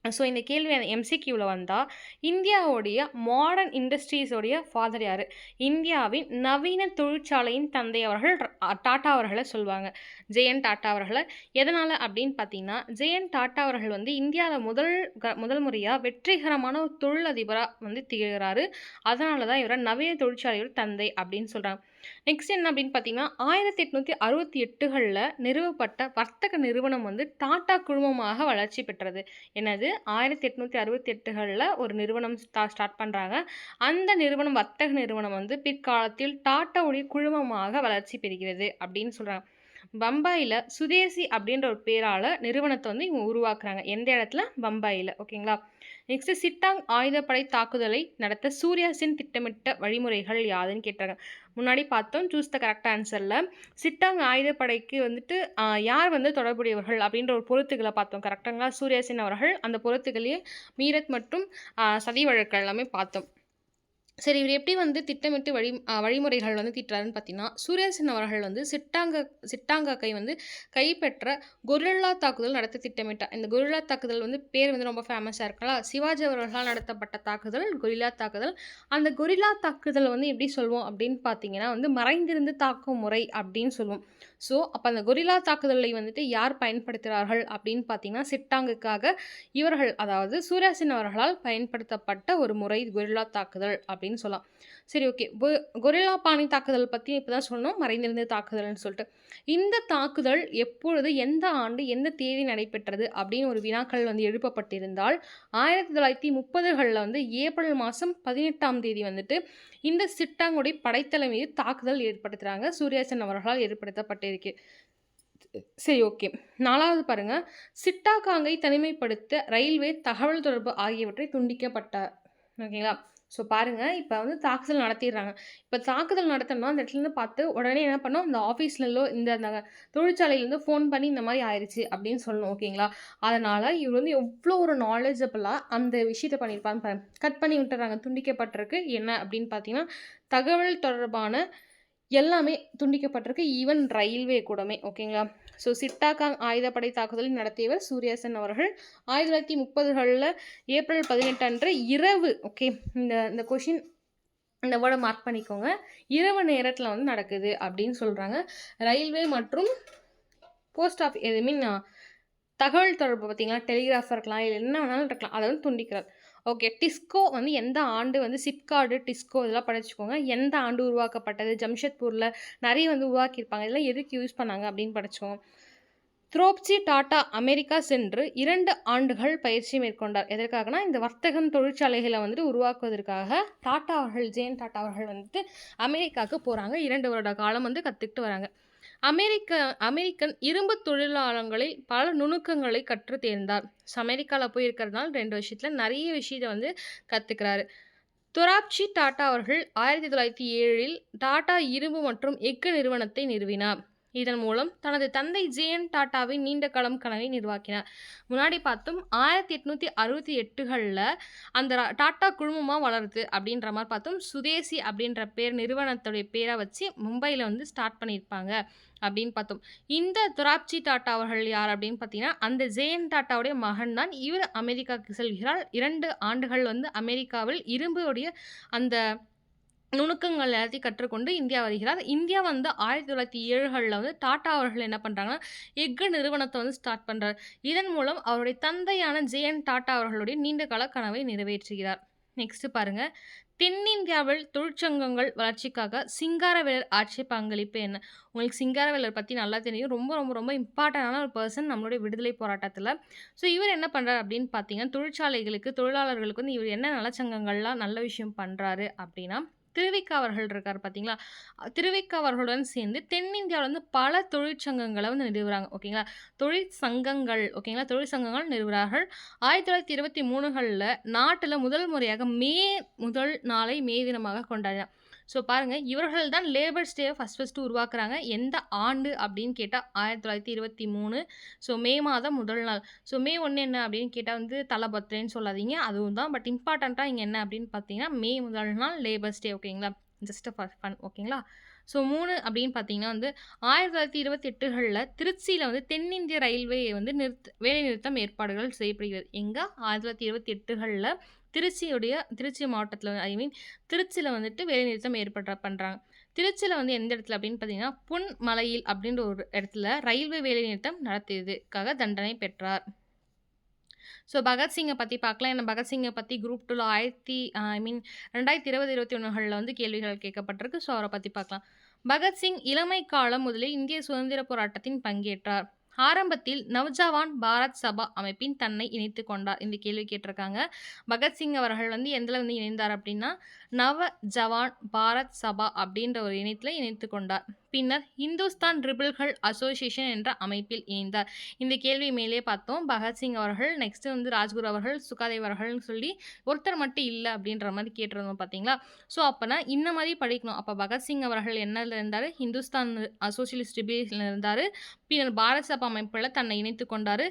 ஸோ இந்த கேள்வி எம்சிக்யூவில் வந்தால் இந்தியாவுடைய மாடர்ன் இண்டஸ்ட்ரீஸோடைய ஃபாதர் யார்? இந்தியாவின் நவீன தொழிற்சாலையின் தந்தை அவர்கள் டாட்டா அவர்களை சொல்லுவாங்க. ஜே.என். டாட்டா அவர்களை. எதனால் அப்படின்னு பார்த்தீங்கன்னா ஜே.என். டாட்டா அவர்கள் வந்து இந்தியாவில் முதல் முறையாக வெற்றிகரமான ஒரு தொழிலதிபராக வந்து திகழ்கிறாரு. அதனால தான் இவரை நவீன தொழிற்சாலையோட தந்தை அப்படின்னு சொல்கிறாங்க. நெக்ஸ்ட் என்ன அப்படின்னு பார்த்தீங்கன்னா 1868களில் நிறுவப்பட்ட வர்த்தக நிறுவனம் வந்து டாட்டா குழுமமாக வளர்ச்சி பெற்றது. என்னது? 1868களில் ஒரு நிறுவனம் ஸ்டார்ட் பண்ணுறாங்க. அந்த நிறுவனம் வர்த்தக நிறுவனம் வந்து பிற்காலத்தில் டாட்டாவுடைய குழுமமாக வளர்ச்சி பெறுகிறது அப்படின்னு சொல்கிறாங்க. பம்பாயில் சுதேசி அப்படின்ற ஒரு பேரால் நிறுவனத்தை வந்து இவங்க உருவாக்குறாங்க. எந்த இடத்துல? பம்பாயில். ஓகேங்களா? நெக்ஸ்ட் சிட்டாங் ஆயுதப்படை தாக்குதலை நடத்த சூர்யா சென் திட்டமிட்ட வழிமுறைகள் யாதுன்னு கேட்டாங்க. முன்னாடி பார்த்தோம் சூஸ் த கரெக்ட் ஆன்சரில் சிட்டாங் ஆயுதப்படைக்கு வந்துட்டு யார் வந்து தொடர்புடையவர்கள் அப்படின்ற ஒரு பொறுத்துக்களை பார்த்தோம். கரெக்டாங்களா? சூர்யா சென் அவர்கள். அந்த பொறுத்துக்களையே மீரத் மற்றும் சதி வழக்கு எல்லாமே பார்த்தோம். சரி, இவர் எப்படி வந்து திட்டமிட்டு வழிமுறைகள் வந்து திட்டுறாருன்னு பார்த்தீங்கன்னா சூர்யாசன் அவர்கள் வந்து சிட்டாங்காக்கை வந்து கைப்பற்ற கொரில்லா தாக்குதல் நடத்த திட்டமிட்டார். இந்த கொரில்லா தாக்குதல் வந்து பேர் வந்து ரொம்ப ஃபேமஸாக இருக்கலாம். சிவாஜி அவர்களால் நடத்தப்பட்ட தாக்குதல் கொரில்லா தாக்குதல். அந்த கொரில்லா தாக்குதல் வந்து எப்படி சொல்லுவோம் அப்படின்னு பார்த்தீங்கன்னா வந்து மறைந்திருந்து தாக்கும் முறை அப்படின்னு சொல்லுவோம். ஸோ அப்போ அந்த கொரில்லா தாக்குதலை வந்துட்டு யார் பயன்படுத்துகிறார்கள் அப்படின்னு பார்த்தீங்கன்னா சிட்டாங்குக்காக இவர்கள், அதாவது சூர்யாசன் அவர்களால் பயன்படுத்தப்பட்ட ஒரு முறை கொரில்லா தாக்குதல் அப்படின்னு சொல்லலாம். சரி, ஓகே. கொரில்லா பாணி தாக்குதல் பற்றி இப்போ தான் சொன்னோம், மறைந்திருந்து தாக்குதல்னு சொல்லிட்டு. இந்த தாக்குதல் எப்பொழுது, எந்த ஆண்டு, எந்த தேதி நடைபெற்றது அப்படின்னு ஒரு வினாக்கள் வந்து எழுப்பப்பட்டிருந்தால் 1930களில் வந்து ஏப்ரல் மாதம் 18ஆம் தேதி வந்துட்டு இந்த சிட்டாங்குடைய படைத்தலை மீது தாக்குதல் ஏற்படுத்துகிறாங்க. சூர்யாசன் அவர்களால் ஏற்படுத்தப்பட்டிருக்கு. சரி, ஓகே. 4வது பாருங்க. சிட்டாகாங்கை தனிமைப்படுத்த ரயில்வே தகவல் தொடர்பு ஆகியவற்றை துண்டிக்கப்பட்டார். ஓகேங்களா? ஸோ பாருங்கள், இப்போ வந்து தாக்குதல் நடத்திடுறாங்க. இப்போ தாக்குதல் நடத்தணும்னா அந்த இடத்துலேருந்து பார்த்து உடனே என்ன பண்ணோம், இந்த ஆஃபீஸ்லோ இந்த தொழிற்சாலையிலேருந்து ஃபோன் பண்ணி இந்த மாதிரி ஆயிடுச்சு அப்படின்னு சொல்லணும். ஓகேங்களா? அதனால் இவர் வந்து எவ்வளோ ஒரு நாலேஜபிளாக அந்த விஷயத்தை பண்ணியிருப்பான்னு பாருங்க. கட் பண்ணி விட்டுறாங்க. துண்டிக்கப்பட்டிருக்கு. என்ன அப்படின்னு பார்த்தீங்கன்னா தகவல் தொடர்பான எல்லாமே துண்டிக்கப்பட்டிருக்கு. Even railway கூடமே. ஓகேங்களா? ஸோ சிட்டாகாங் ஆயுதப்படை தாக்குதலை நடத்தியவர் சூர்யாசன் அவர்கள். 1930களில் ஏப்ரல் 18 அன்று இரவு. ஓகே, இந்த கொஷின் இந்த வேர்டை மார்க் பண்ணிக்கோங்க. இரவு நேரத்தில் வந்து நடக்குது அப்படின்னு சொல்கிறாங்க. ரயில்வே மற்றும் போஸ்ட் ஆஃபீஸ் தகவல் தொடர்பு பார்த்தீங்களா, டெலிகிராஃபாக இருக்கலாம், இல்லை என்ன வேணாலும் இருக்கலாம், அதை வந்து துண்டிக்கிறார். ஓகே, டிஸ்கோ வந்து எந்த ஆண்டு வந்து சிப்கார்டு, டிஸ்கோ இதெல்லாம் படிச்சுக்கோங்க. எந்த ஆண்டு உருவாக்கப்பட்டது, ஜம்ஷெட்பூரில் நிறைய வந்து உருவாக்கியிருப்பாங்க. இதெல்லாம் எதுக்கு யூஸ் பண்ணாங்க அப்படின்னு படிச்சுக்கோங்க. த்ரோப்சி டாட்டா அமெரிக்கா சென்று 2 ஆண்டுகள் பயிற்சி மேற்கொண்டார். எதற்காகனா இந்த வர்த்தகம் தொழிற்சாலைகளை வந்துட்டு உருவாக்குவதற்காக டாட்டா அவர்கள், ஜே.என். டாட்டா அவர்கள் வந்துட்டு அமெரிக்காவுக்கு போகிறாங்க. 2 வருட காலம் வந்து கற்றுக்கிட்டு வராங்க. அமெரிக்கன் இரும்பு தொழிலாளர்களில் பல நுணுக்கங்களை கற்று தேர்ந்தார். அமெரிக்காவில் போய் இருக்கிறதுனால 2 வருஷத்தில் நிறைய விஷயத்தை வந்து கற்றுக்கிறாரு. தொராப்ஜி டாட்டா அவர்கள் 1907இல் டாட்டா இரும்பு மற்றும் எஃகு நிறுவனத்தை நிறுவினார். இதன் மூலம் தனது தந்தை ஜே.என். டாட்டாவின் நீண்ட காலம் கனவை நிர்வாக்கினார். முன்னாடி பார்த்தோம் 1868களில் அந்த டாட்டா குழுமமாக வளருது அப்படின்ற மாதிரி பார்த்தோம். சுதேசி அப்படின்ற நிறுவனத்துடைய பேரை வச்சு மும்பையில் வந்து ஸ்டார்ட் பண்ணியிருப்பாங்க அப்படின்னு பார்த்தோம். இந்த தொராப்ஜி டாட்டா அவர்கள் யார் அப்படின்னு பார்த்தீங்கன்னா அந்த ஜே.என். டாட்டாவுடைய மகன் தான். இவர் அமெரிக்காவுக்கு செல்கிறார். 2 ஆண்டுகள் வந்து அமெரிக்காவில் இரும்புடைய அந்த நுணுக்கங்கள் எல்லாத்தையும் கற்றுக்கொண்டு இந்தியா வருகிறார். இந்தியா வந்து 1907களில் வந்து டாட்டா அவர்கள் என்ன பண்ணுறாங்கன்னா எஃகு நிறுவனத்தை வந்து ஸ்டார்ட் பண்ணுறார். இதன் மூலம் அவருடைய தந்தையான ஜே.என். டாட்டா அவர்களுடைய நீண்ட கால கனவை நிறைவேற்றுகிறார். நெக்ஸ்ட் பாருங்க. தென்னிந்தியாவில் தொழிற்சங்கங்கள் வளர்ச்சிக்காக சிங்காரவேலர் ஆற்றிய பங்களிப்பு என்ன? உங்களுக்கு சிங்காரவேலர் பத்தி நல்லா தெரியும். ரொம்ப, ரொம்ப, ரொம்ப இம்பார்ட்டன்டான ஒரு பெர்சன் நம்மளுடைய விடுதலை போராட்டத்தில. ஸோ இவர் என்ன பண்றாரு அப்படின்னு பார்த்தீங்கன்னா, தொழிற்சாலைகளுக்கு, தொழிலாளர்களுக்கு வந்து இவர் என்ன நலச்சங்கங்கள்லாம் நல்ல விஷயம் பண்றாரு அப்படின்னா, திருவிக அவர்கள் இருக்காரு பார்த்தீங்களா? திருவிக அவர்களுடன் சேர்ந்து தென்னிந்தியாவுல வந்து பல தொழிற்சங்கங்கள வந்து நிறுவுறாங்க. ஓகேங்களா? தொழிற்சங்கங்கள் ஓகேங்களா? தொழிற்சங்கங்கள் நிறுவுறார்கள். 1923கள்ல நாட்டுல முதல் முறையாக முதல் நாளை மே தினமாக கொண்டாடினார். ஸோ பாருங்க, இவர்கள் தான் லேபர்ஸ் டேவ ஃபர்ஸ்ட்டு உருவாக்குறாங்க. எந்த ஆண்டு அப்படின்னு கேட்டா 1923. ஸோ மே மாதம் முதல் நாள். ஸோ மே 1 என்ன அப்படின்னு கேட்டா வந்து தல பர்த்டேன்னு சொல்லாதீங்க. அதுவும் தான். பட் இம்பார்ட்டன்ட்டா இங்க என்ன அப்படின்னு பார்த்தீங்கன்னா, மே முதல் நாள் லேபர்ஸ் டே ஓகேங்களா? ஜஸ்ட் ஃபார் ஃபன் ஓகேங்களா? ஸோ 3 அப்படின்னு பார்த்தீங்கன்னா வந்து 1928கள்ல திருச்சியில வந்து தென்னிந்திய ரயில்வே வந்து வேலைநிறுத்தம் ஏற்பாடுகள் செய்யப்படுகிறது. எங்க? 1928கள்ல திருச்சி மாவட்டத்தில ஐ மீன் திருச்சியில வந்துட்டு வேலைநிறுத்தம் பண்றாங்க. திருச்சியில வந்து எந்த இடத்துல அப்படின்னு பார்த்தீங்கன்னா, புன்மலையில் அப்படின்ற ஒரு இடத்துல ரயில்வே வேலைநிறுத்தம் நடத்தியதுக்காக தண்டனை பெற்றார். ஸோ பகத்சிங்க பத்தி பார்க்கலாம். ஏன்னா பகத்சிங்க பத்தி குரூப் 2ல 2020, 21கள்ல வந்து கேள்விகள் கேட்கப்பட்டிருக்கு. ஸோ அவர பத்தி பார்க்கலாம். பகத்சிங் இளமை காலம் முதலில் இந்திய சுதந்திர போராட்டத்தின் பங்கேற்றார். ஆரம்பத்தில் நவ்ஜவான் பாரத் சபா அமைப்பின் தன்னை இணைத்துக் கொண்டார். இந்த கேள்வி கேட்டிருக்காங்க. பகத்சிங் அவர்கள் வந்து எதுல வந்து இணைந்தார் அப்படின்னா, நவ ஜவான் பாரத் சபா அப்படின்ற ஒரு இணையத்துல இணைத்துக் கொண்டார். பின்னர் இந்துஸ்தான் ரிபிள்கள் அசோசியேஷன் என்ற அமைப்பில் இணைந்தார். இந்த கேள்வி மேலேயே பார்த்தோம். பகத்சிங் அவர்கள், நெக்ஸ்ட் வந்து ராஜ்குரு அவர்கள், சுகாதேவ் அவர்கள்னு சொல்லி ஒருத்தர் மட்டும் இல்ல அப்படின்ற மாரி கேட்டிருந்தோம் பார்த்தீங்களா? ஸோ அப்பனா இந்த மாரி படிக்கணும். அப்ப பகத்சிங் அவர்கள் என்னல இருந்தாரு? ஹிந்துஸ்தான் சோஷியலிஸ்ட் ரிபல்லியன்ல இருந்தாரு. பின்னர் பாரத் சபா அமைப்புல தன்னை இணைத்துக் கொண்டாரு.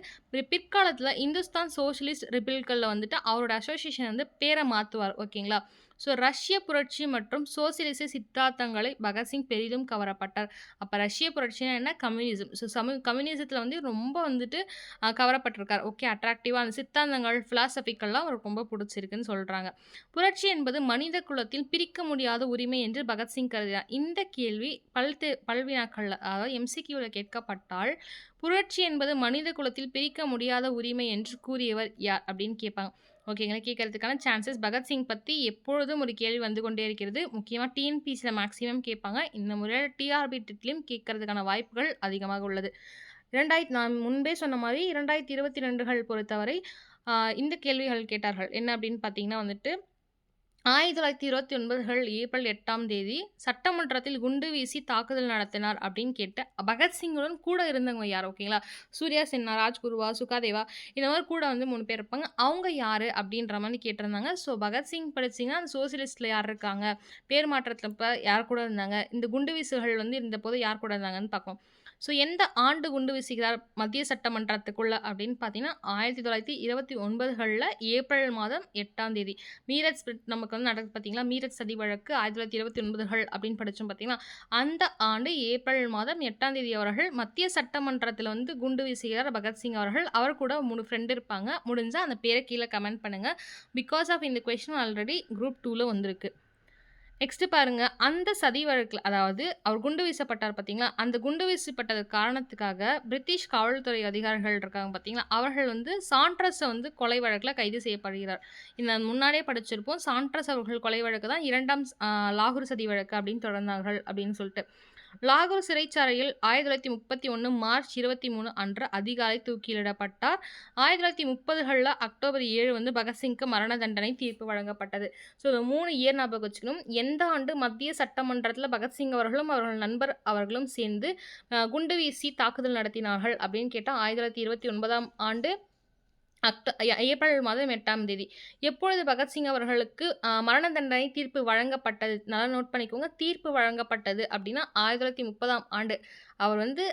பிற்காலத்துல இந்துஸ்தான் சோஷியலிஸ்ட் ரிபல்கள்ல வந்துட்டு அவரோட அசோசியேஷன் வந்து பேர மாத்துவார். ஓகேங்களா? ஸோ ரஷ்ய புரட்சி மற்றும் சோசியலிச சித்தாந்தங்களை பகத்சிங் பெரிதும் கவரப்பட்டார். அப்ப ரஷ்ய புரட்சினா என்ன? கம்யூனிசம். ஸோ கம்யூனிசத்துல வந்து ரொம்ப வந்துட்டு கவரப்பட்டிருக்கார். ஓகே, அட்ராக்டிவா அந்த சித்தாந்தங்கள், பிலாசபிக்கல்லாம் அவருக்கு ரொம்ப புடிச்சிருக்குன்னு சொல்றாங்க. புரட்சி என்பது மனித குலத்தில் பிரிக்க முடியாத உரிமை என்று பகத்சிங் கருதினார். இந்த கேள்வி பல்வினாக்கள்ல அதாவது எம்சிக்யூல கேட்கப்பட்டால், புரட்சி என்பது மனித குலத்தில் பிரிக்க முடியாத உரிமை என்று கூறியவர் யார்? அப்படின்னு கேட்பாங்க. ஓகேங்களா? கேட்கறதுக்கான சான்சஸ் பகத்சிங் பத்தி எப்பொழுதும் ஒரு கேள்வி வந்து கொண்டே இருக்கிறது. முக்கியமா டிஎன்பிசில மேக்ஸிமம் கேட்பாங்க. இந்த முறையில டிஆர்பி டெட்லயும் கேட்கறதுக்கான வாய்ப்புகள் அதிகமாக உள்ளது. நான் முன்பே சொன்ன மாரி 2022கள் பொறுத்தவரை இந்த கேள்விகள் கேட்டார்கள். என்ன அப்படின்னு பார்த்தீங்கன்னா வந்துட்டு 1929கள் ஏப்ரல் 8ஆம் தேதி சட்டமன்றத்தில் குண்டு வீசி தாக்குதல் நடத்தினார் அப்படின்னு கேட்ட பகத்சிங்குடன் கூட இருந்தவங்க யார்? ஓகேங்களா? சூர்யா சின்ஹா, ராஜ்குருவா, சுகாதேவா இந்த மாரி கூட வந்து 3 பேர் இருப்பாங்க. அவங்க யாரு? அப்படின்ற மாரி கேட்டிருந்தாங்க. ஸோ பகத்சிங் படிச்சீங்கன்னா, அந்த சோசியலிஸ்ட்ல யார் இருக்காங்க? பேர் மாற்றத்துல இப்ப யார் கூட இருந்தாங்க? இந்த குண்டு வீசுகள் வந்து இருந்தபோது யார் கூட இருந்தாங்கன்னு பார்ப்போம். ஸோ எந்த ஆண்டு குண்டு வீசுகிறார் மத்திய சட்டமன்றத்துக்குள்ள அப்படின்னு பார்த்தீங்கன்னா, 1929கள்ல ஏப்ரல் மாதம் 8ஆம் தேதி. மீரட் ஸ்பிரிட் நமக்கு வந்து நடக்குது பார்த்தீங்களா? மீரட் சதி வழக்கு 1929கள் அப்படின்னு படிச்சோம் பார்த்தீங்களா? அந்த ஆண்டு ஏப்ரல் மாதம் 8ஆம் தேதி அவர்கள் மத்திய சட்டமன்றத்தில வந்து குண்டு வீசுகிறார் பகத்சிங் அவர்கள். அவர் கூட 3 ஃப்ரெண்ட் இருப்பாங்க. முடிஞ்சா அந்த பேர கீழ கமெண்ட் பண்ணுங்க. பிகாஸ் ஆஃப் இந்த கொஸ்டின் ஆல்ரெடி குரூப் 2ல வந்திருக்கு. நெக்ஸ்ட் பாருங்க. அந்த சதி வழக்குல அதாவது அவர் குண்டு வீசப்பட்டார் பார்த்தீங்களா? அந்த குண்டு வீசப்பட்டது காரணத்துக்காக பிரிட்டிஷ் காவல்துறை அதிகாரிகள் இருக்காங்க பார்த்தீங்களா? அவர்கள் வந்து சாண்ட்ரஸ வந்து கொலை வழக்குல கைது செய்யப்படுகிறார். இந்த முன்னாடியே படிச்சிருப்போம். சாண்ட்ரஸ் அவர்கள் கொலை வழக்கு தான் 2ஆம் லாகூர் சதி வழக்கு அப்படின்னு தொடர்ந்தார்கள் அப்படின்னு சொல்லிட்டு. லாகூர் சிறைச்சாலையில் 1931 மார்ச் 23 அன்று அதிகாலை தூக்கிலிடப்பட்டார். 1930கள்ல அக்டோபர் 7 வந்து பகத்சிங்க்கு மரண தண்டனை தீர்ப்பு வழங்கப்பட்டது. ஸோ இந்த 3 இயர் ஞாபகம் வச்சுக்கணும். எந்த ஆண்டு மத்திய சட்டமன்றத்தில பகத்சிங் அவர்களும், அவர்கள் நண்பர் அவர்களும் சேர்ந்து குண்டு வீசி தாக்குதல் நடத்தினார்கள் அப்படின்னு கேட்டா 1929ஆம் ஆண்டு ஏப்ரல் மாதம் 8ஆம் தேதி. எப்பொழுது பகத்சிங் அவர்களுக்கு மரண தண்டனை தீர்ப்பு வழங்கப்பட்டது? நல்லா நோட் பண்ணிக்கோங்க. தீர்ப்பு வழங்கப்பட்டது அப்படின்னா 1930ஆம் ஆண்டு. அவர் வந்து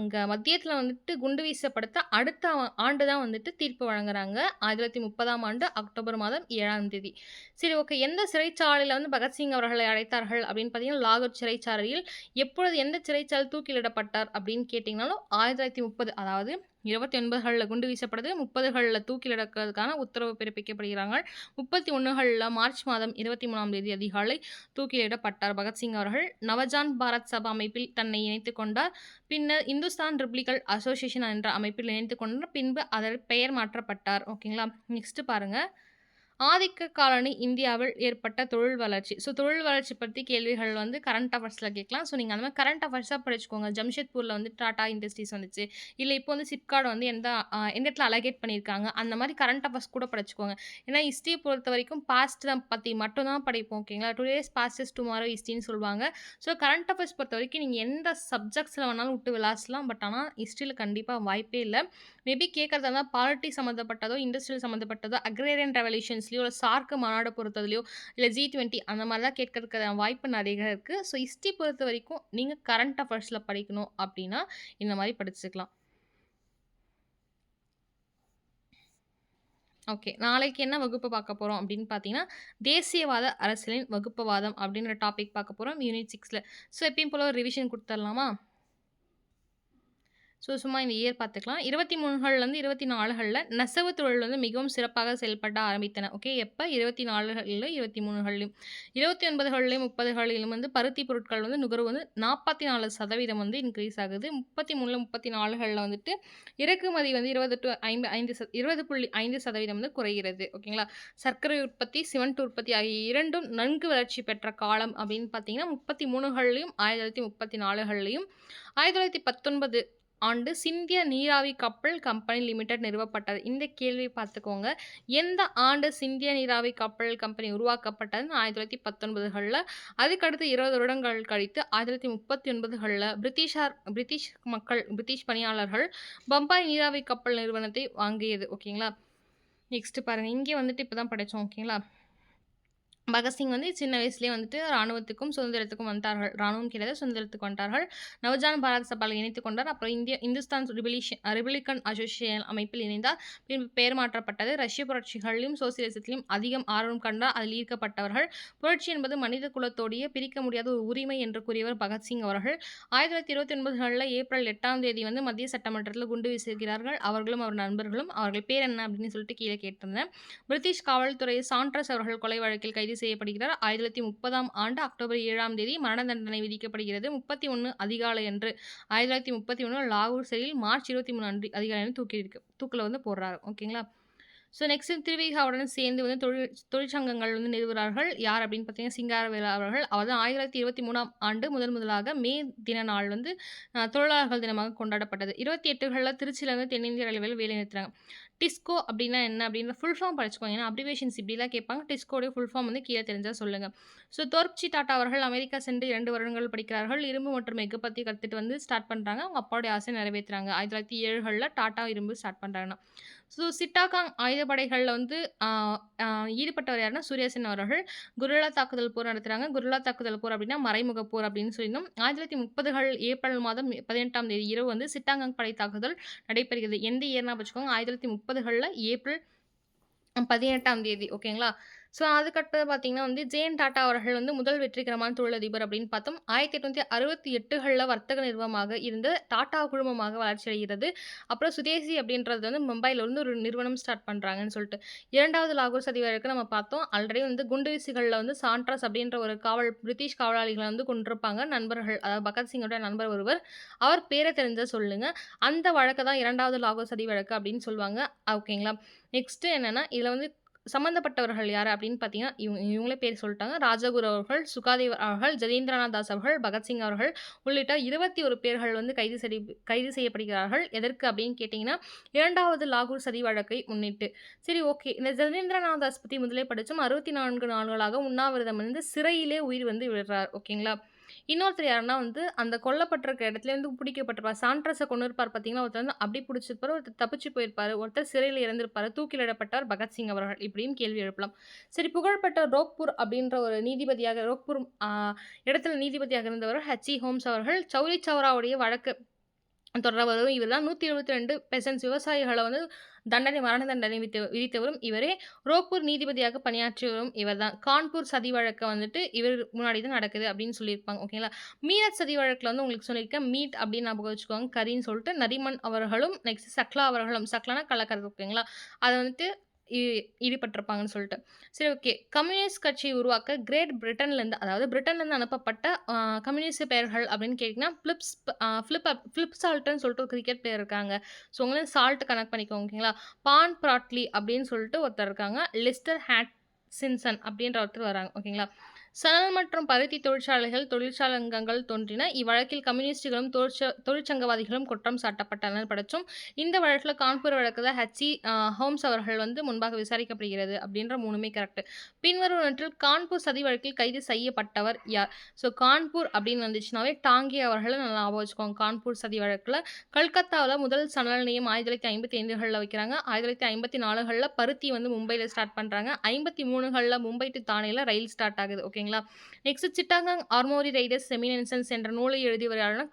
இங்க மத்தியத்தில வந்துட்டு குண்டு வீசப்படுத்த அடுத்த ஆண்டு தான் வந்துட்டு தீர்ப்பு வழங்குறாங்க. 1930ஆம் ஆண்டு அக்டோபர் மாதம் 7ஆம் தேதி. சரி, ஓகே. எந்த சிறைச்சாலையில வந்து பகத்சிங் அவர்களை அடைத்தார்கள் அப்படின்னு பார்த்தீங்கன்னா, லாகூர் சிறைச்சாலையில். எப்பொழுது எந்த சிறைச்சாலையில் தூக்கிலிடப்பட்டார் அப்படின்னு கேட்டீங்கன்னாலும் 1930 அதாவது 29கள்ல குண்டு வீசப்படுது. 30கள்ல தூக்கிலிடக்கிறதுக்கான உத்தரவு பிறப்பிக்கப்படுகிறாங்க. 31கள்ல மார்ச் மாதம் 23ஆம் தேதி அதிகாலை தூக்கிலிடப்பட்டார் பகத்சிங் அவர்கள். நவஜான் பாரத் சபா அமைப்பில் தன்னை இணைத்துக் கொண்டார். பின்னர் இந்துஸ்தான் ரிபப்ளிகன் அசோசியேஷன் என்ற அமைப்பில் இணைத்துக் கொண்டார். பின்பு அதன் பெயர் மாற்றப்பட்டார். ஓகேங்களா? நெக்ஸ்ட் பாருங்க. ஆதிக்க காலனி இந்தியாவில் ஏற்பட்ட தொழில் வளர்ச்சி. ஸோ தொழில் வளர்ச்சி பத்தி கேள்விகள் வந்து கரண்ட் அஃபேர்ஸ்ல கேட்கலாம். ஸோ நீங்க அந்த மாரி கரண்ட் அஃபேர்ஸா படிச்சுக்கோங்க. ஜம்ஷெட்பூர்ல வந்து டாடா இண்டஸ்ட்ரீஸ் வந்துச்சு. இல்ல இப்போ வந்து சிப்காட் வந்து எந்த இடத்துல அலோகேட் பண்ணியிருக்காங்க. அந்த மாரி கரண்ட் அஃபேர்ஸ் கூட படிச்சுக்கோங்க. ஏன்னா ஹிஸ்ட்ரிய பொறுத்தவரைக்கும் பாஸ்ட் தான் பத்தி மட்டும் தான் படிப்போம். ஓகேங்களா? டுடேஸ் பாஸ்ட் இஸ் டுமாரோ ஹிஸ்ட்ரின்னு சொல்லுவாங்க. ஸோ கரண்ட் அஃபேர்ஸ் பொறுத்தவரைக்கும் நீங்க எந்த சப்ஜெக்ட்ஸ்ல வேணாலும் விட்டு விளாசலாம். பட் ஆனா ஹிஸ்ட்ரியில கண்டிப்பா வாய்ப்பே இல்ல. மேபி கேட்கறதா இருந்தா பாலிட்டி சம்மந்தப்பட்டதோ, இண்டஸ்ட்ரியல் சம்மந்தப்பட்டதோ, அக்ரேரியன் ரெவல்யூஷன்ஸ்லயோ, இல்ல சார்க் மாநாடு பொறுத்ததுலயோ, இல்ல G20 அந்த மாரி தான் கேட்கறதுக்கான வாய்ப்பு நெறைய இருக்கு. ஸோ ஹிஸ்ட்ரி பொறுத்தவரைக்கும் நீங்க கரண்ட் அஃபேர்ஸ்ல படிக்கணும் அப்டின்னா, இந்த மாரி படிச்சுக்கலாம். ஓகே. நாளைக்கு என்ன வகுப்பு பார்க்க போறோம் அப்படின்னு பார்த்தீங்கன்னா, தேசியவாத அரசியலின் வகுப்புவாதம் அப்படின்ற டாபிக் பார்க்க போறோம் யூனிட் 6ல. ஸோ எப்பயும் போல ஒரு ரிவிஷன் குடுத்துரலாமா? ஸோ சும்மா இந்த இயர் பார்த்துக்கலாம். 23கள்லேருந்து 24கள்ல நெசவு தொழில் வந்து மிகவும் சிறப்பாக செயல்பட ஆரம்பித்தன. ஓகே. எப்ப 24கள்ல 23கள்லயும். 29கள்லயும் 30கள்லயும் வந்து பருத்தி பொருட்கள் வந்து நுகர்வு வந்து 44% வந்து இன்க்ரீஸ் ஆகுது. 33ல 34கள்ல வந்துட்டு இறக்குமதி வந்து 20 டூ 20.5% வந்து குறைகிறது. ஓகேங்களா. சர்க்கரை உற்பத்தி, சிமெண்ட் உற்பத்தி ஆகிய இரண்டும் நன்கு வளர்ச்சி பெற்ற காலம் அப்படின்னு பார்த்தீங்கன்னா, 33கள்லயும் 1934கள்லயும் 1919 ஆண்டு சிந்திய நீராவி கப்பல் கம்பெனி லிமிடெட் நிறுவப்பட்டது. இந்த கேள்வி பார்த்துக்கோங்க. எந்த ஆண்டு சிந்திய நீராவி கப்பல் கம்பெனி உருவாக்கப்பட்டதுன்னு 1919கள்ல. அதுக்கடுத்து 20 வருடங்கள் கழித்து 1939கள்ல பிரிட்டிஷ் பணியாளர்கள் பம்பாய் நீராவி கப்பல் நிறுவனத்தை வாங்கியது. ஓகேங்களா. நெக்ஸ்ட் பாருங்க. இங்கே வந்துட்டு இப்ப தான் படிச்சோம். ஓகேங்களா. பகத்சிங் வந்து சின்ன வயசுலயே வந்துட்டு ராணுவத்துக்கும் சுதந்திரத்துக்கும் வந்தார்கள். ராணுவம் கிடையாது, சுதந்திரத்துக்கு வந்தார்கள். நவஜான் பாரத் சபால இணைத்துக் கொண்டார். அப்புறம் இந்துஸ்தான் ரிபப்ளிகன் அசோசியேஷன் அமைப்பில் இணைந்தார். பின்பு பெயர் மாற்றப்பட்டது. ரஷ்ய புரட்சிகளிலும் சோசியலிசத்திலும் அதிகம் ஆர்வம் கண்டார். அதில் ஈர்க்கப்பட்டவர்கள். புரட்சி என்பது மனித குலத்தோடைய பிரிக்க முடியாத ஒரு உரிமை என்று கூறியவர் பகத்சிங் அவர்கள். 1929களில் ஏப்ரல் 8ஆம் தேதி வந்து மத்திய சட்டமன்றத்தில் குண்டு வீசுகிறார்கள். அவர்களும் அவர் நண்பர்களும். அவர்கள் பேர் என்ன அப்படின்னு சொல்லிட்டு கீழே கேட்டிருந்தேன். பிரிட்டிஷ் காவல்துறை சாண்ட்ரஸ் அவர்கள் கொலை வழக்கில் கைது செய்யப்படுகிறார். 1930ஆம் ஆண்டு அக்டோபர் 7ஆம் தேதி மரண தண்டனை விதிக்கப்படுகிறது. 31 அதிகாலையன்று 1931 லாகூர் சிறையில் மார்ச் 23 அன்று அதிகாலை தூக்கில வந்து போடுறாரு. ஓகேங்களா. ஸோ நெக்ஸ்ட் திருவிகாவுடன் சேர்ந்து வந்து தொழிற்சங்கங்கள் வந்து நிறுவுகிறார்கள். யார் அப்படின்னு பார்த்தீங்கன்னா சிங்காரவேலு அவர்கள். அவர் தான் 1923ஆம் ஆண்டு முதலாக மே தின நாள் வந்து தொழிலாளர்கள் தினமாக கொண்டாடப்பட்டது. 28களில் திருச்சியிலேருந்து தென்னிந்திய ரயில்வேல வேலை நிறுத்துறாங்க. டிஸ்கோ அப்படின்னா என்ன அப்படின்ற ஃபுல் ஃபார்ம் படிச்சுக்கோங்க. ஏன்னா அப்ரிவேஷன்ஸ் இப்படிலாம் கேட்பாங்க. டிஸ்கோடைய ஃபுல் ஃபார்ம் வந்து கீழே தெரிஞ்சா சொல்லுங்க. ஸோ தோர்ப்சி டாட்டா அவர்கள் அமெரிக்கா சென்று 2 வருடங்கள் படிக்கிறார்கள். இரும்பு மற்றும் எஃகு பற்றி கற்றுட்டு வந்து ஸ்டார்ட் பண்ணுறாங்க. அவங்க அப்பாவுடைய ஆசை நிறைவேற்றுறாங்க. 1907களில் டாட்டா இரும்பு ஸ்டார்ட் பண்ணுறாங்கன்னா. ஸோ சிட்டாகாங் ஆயுதப்படைகளில் வந்து ஈடுபட்டவர் யாருன்னா சூர்யாசென் அவர்கள். குரில்லா தாக்குதல் போர் நடத்துகிறாங்க. குரில்லா தாக்குதல் போர் அப்படின்னா மறைமுக போர் அப்படின்னு சொல்லியிருந்தோம். 1930கள் ஏப்ரல் மாதம் 18ஆம் தேதி இரவு வந்து சிட்டாகாங் படை தாக்குதல் நடைபெறுகிறது. எந்த இயர்னா வச்சுக்கோங்க. 1930களில் ஏப்ரல் 18ஆம் தேதி. ஓகேங்களா. ஸோ அதுக்கடுத்தது பார்த்தீங்கன்னா வந்து ஜே.என். டாட்டா அவர்கள் வந்து முதல் வெற்றிகரமான தொழிலதிபர் அப்படின்னு பார்த்தோம். 1868களில் வர்த்தக நிறுவனமாக இருந்த டாட்டா குழுமமாக வளர்ச்சியடைகிறது. அப்புறம் சுதேசி அப்படின்றது வந்து மும்பையில் வந்து ஒரு நிறுவனம் ஸ்டார்ட் பண்ணுறாங்கன்னு சொல்லிட்டு. 2வது லாகூர் சதி வழக்கு நம்ம பார்த்தோம். ஆல்ரெடி வந்து குண்டுவீசிகளில் வந்து சாண்ட்ரஸ் அப்படின்ற ஒரு பிரிட்டிஷ் காவலாளிகளை வந்து கொண்டிருப்பாங்க. நண்பர்கள், அதாவது பகத்சிங்கோட நண்பர் ஒருவர். அவர் பேரை தெரிஞ்சா சொல்லுங்க. அந்த வழக்கை தான் 2வது லாகூர் சதி வழக்கு அப்படின்னு சொல்லுவாங்க. ஓகேங்களா. நெக்ஸ்ட் என்னன்னா இதில் வந்து சம்மந்தப்பட்டவர்கள் யார் அப்படின்னு பார்த்தீங்கன்னா இவங்களே பேர் சொல்லிட்டாங்க. ராஜகுரு அவர்கள், சுகாதேவ் அவர்கள், ஜதீந்திரநாத் தாஸ் அவர்கள், பகத்சிங் அவர்கள் உள்ளிட்ட 21 பேர்கள் வந்து கைது செய்யப்படுகிறார்கள். எதற்கு அப்படின்னு கேட்டிங்கன்னா 2வது லாகூர் சதி வழக்கை முன்னிட்டு. சரி, ஓகே. இந்த ஜதீந்திரநாத் தாஸ் பற்றி முதலே படித்தோம். 64 நாள்களாக உண்ணாவிரதம் வந்து சிறையிலே உயிர் வந்து விடுறார். ஓகேங்களா. இன்னொருத்தர் யாருன்னா வந்து அந்த கொல்லப்பட்டிருக்க இடத்துலேருந்து பிடிக்கப்பட்டிருப்பார். சாண்ட்ரஸை கொண்டு இருப்பார் பார்த்தீங்கன்னா, ஒருத்தர் வந்து அப்படி பிடிச்சிருப்பாரு, ஒருத்தர் தப்பிச்சு போயிருப்பாரு, ஒருத்தர் சிறையில் இறந்திருப்பாரு, தூக்கிலிடப்பட்டவர் பகத்சிங் அவர்கள். இப்படியும் கேள்வி எழுப்பலாம். சரி, புகழ்பெற்ற ரோக்பூர் அப்படின்ற ஒரு ரோக்பூர் இடத்துல நீதிபதியாக இருந்தவர் ஹெச்.இ. ஹோம்ஸ் அவர்கள். சௌரி சௌராவுடைய வழக்கு தொடர்வரும் இவர் தான். 172% விவசாயிகளை வந்து மரண தண்டனை விதித்தவரும் இவரே. ரோக்பூர் நீதிபதியாக பணியாற்றியவரும் இவர் தான். கான்பூர் சதி வழக்கு வந்துட்டு இவர் முன்னாடி தான் நடக்குது அப்படின்னு சொல்லியிருப்பாங்க. ஓகேங்களா. மீரட் சதி வழக்கில் வந்து உங்களுக்கு சொல்லியிருக்கேன். மீட் அப்படின்னு ஞாபகம் வச்சுக்கோங்க. கரின்னு சொல்லிட்டு நரிமன் அவர்களும் நெக்ஸ்ட் சக்லா அவர்களும். சக்லானா கலக்கிறது. ஓகேங்களா. அதை வந்துட்டு ஈ ஈடுபட்டிருப்பாங்கன்னு சொல்லிட்டு. சரி ஓகே. கம்யூனிஸ்ட் கட்சி உருவாக்க கிரேட் பிரிட்டன்லேருந்து அதாவது பிரிட்டன்லேருந்து அனுப்பப்பட்ட கம்யூனிஸ்ட் பெயர்கள் அப்படின்னு கேட்டிங்கன்னா, ஃபிலிப் சால்ட்ன்னு சொல்லிட்டு ஒரு கிரிக்கெட் பிளேயர் இருக்காங்க. ஸோ உங்க சால்ட் கனெக்ட் பண்ணிக்கோங்க ஓகேங்களா. பான் பிராட்லி அப்படின்னு சொல்லிட்டு ஒருத்தர் இருக்காங்க. லெஸ்டர் ஹாட்சின்சன் அப்படின்ற ஒருத்தர் வராங்க ஓகேங்களா. சணல் மற்றும் பருத்தி தொழிற்சாலைகள், தொழிற்சங்கங்கள் தோன்றின. இவ்வழக்கில் கம்யூனிஸ்டுகளும், தொழிற்சங்கவாதிகளும் குற்றம் சாட்டப்பட்டனர் படிச்சோம். இந்த வழக்குல கான்பூர் வழக்குல ஹோம்ஸ் அவர்கள் வந்து முன்பாக விசாரிக்கப்படுகிறது அப்படின்ற 3மே கரெக்ட். பின்வருவனவற்றில் கான்பூர் சதி வழக்கில் கைது செய்யப்பட்டவர் யார்? ஸோ கான்பூர் அப்படின்னு வந்துச்சுனாவே டாங்கே அவர்களை நல்லா ஞாபகம் வச்சுக்கோங்க. கான்பூர் சதி வழக்குல கல்கத்தாவில் முதல் சணல் நிலையம் 1955களில் வைக்கிறாங்க. 1954களில் பருத்தி வந்து மும்பையில் ஸ்டார்ட் பண்ணுறாங்க. 53களில் மும்பை டு தானேல ரயில் ஸ்டார்ட் ஆகுது ஓகேங்களா. Next Chittagong armoury Riders reminiscence என்ற நூலை எழுதியவர் யாருன்னா